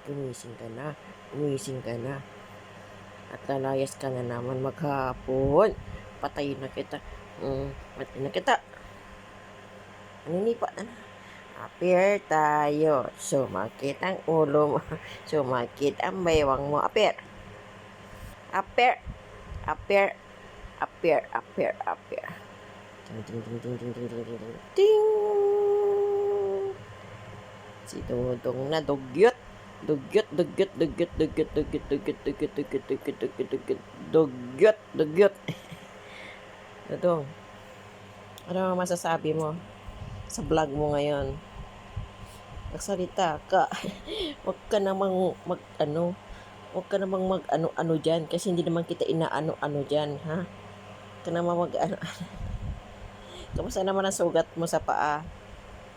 Gumising ka na. Gumising ka na. At lalayas ka na naman maghapon. Patayin na kita. Patayin na kita. Naninipa na. Apir tayo. Sumakit ang ulo mo. Sumakit ang baywang mo. Apir. Apir. Apir. Apir. Apir. Apir. Ting, ting, ting, ting, ting, ting, ting, ting, ting. Ting! Si Dodong na dugyot. Dugyot, dugyot, dugyot, dugyot, dugyot, dugyot, dugyot, dugyot, dugyot, dugyot, dugyot, dugyot, dugyot. Dodong, ano ang masasabi mo sa vlog mo ngayon? Nagsalita ka. Huwag ka namang mag-ano. Huwag ka namang mag-ano-ano dyan. Kasi hindi naman kita inaano-ano dyan, ha? Huwag ka namang mag-ano. Kamusta naman ang sugat mo sa paa?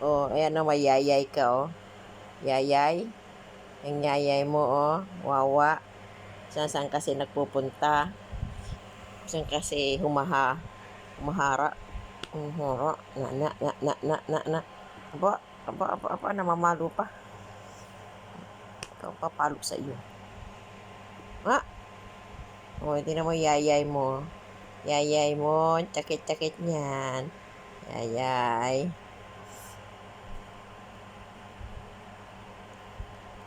Oh, ayan na, may yayay ka, oh. Yayay. Ang yayay mo, oh. Wawa. Saan kasi nagpupunta? Saan kasi humahara? Humahara. Na. Aba, namamalo pa. Ikaw papalo sa iyo. Ha? O, hindi na mo yayay mo. Yayay mo, sakit-sakit niyan. Yayay.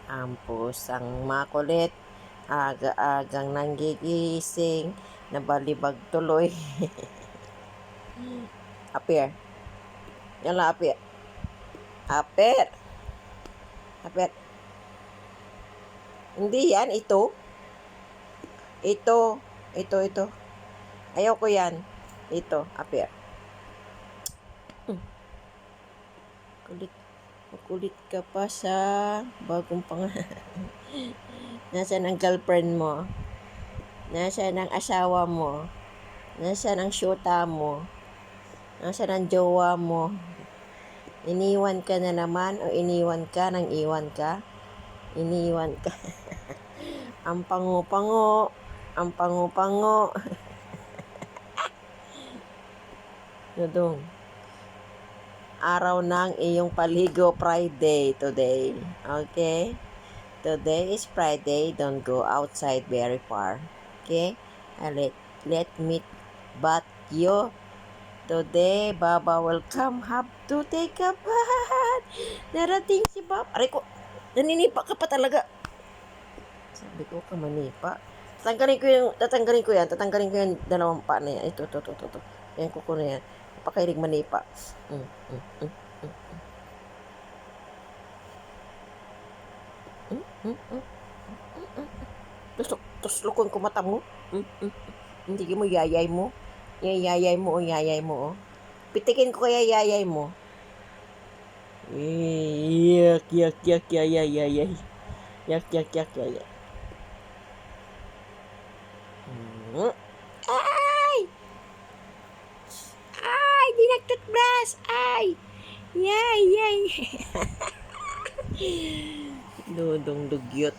Ang pusang makulit, aga-agang nanggigising, nabalibag tuloy. Apir. Yan lang, apir. Apir. Apir. Hindi yan, ito. Ito. Ayaw ko yan. Ito, apir. Kulit ka pa sa bagong Nasaan ang girlfriend mo? Nasaan ang asawa mo? Nasaan ang syota mo? Nasaan ang jowa mo? Iniwan ka na naman o iniwan ka nang iwan ka? Iniwan ka. Ang pango-pango. Ang pango-pango. Dodong. Araw ng iyong paligo, Friday today. Okay? Today is Friday. Don't go outside very far. Okay? Let me bath you. Today, Baba will come. Have to take a bath. Narating si Baba. Aray ko, naninipa ka pa talaga. Sabi ko ka manipa. Tatanggalin ko yung dalawang pa na yan. Ito. Yan, kuko na yan. Napakailig manipa. Tuslukon ko mata mo. Hindi mo yayay mo. Yayay mo, oh. Pitikin ko kaya yayay mo. Yak, yayay. Yak, yayay. Ay! Ay! Di nag-toothbrush! Ay! Yay! Dodong dugyot.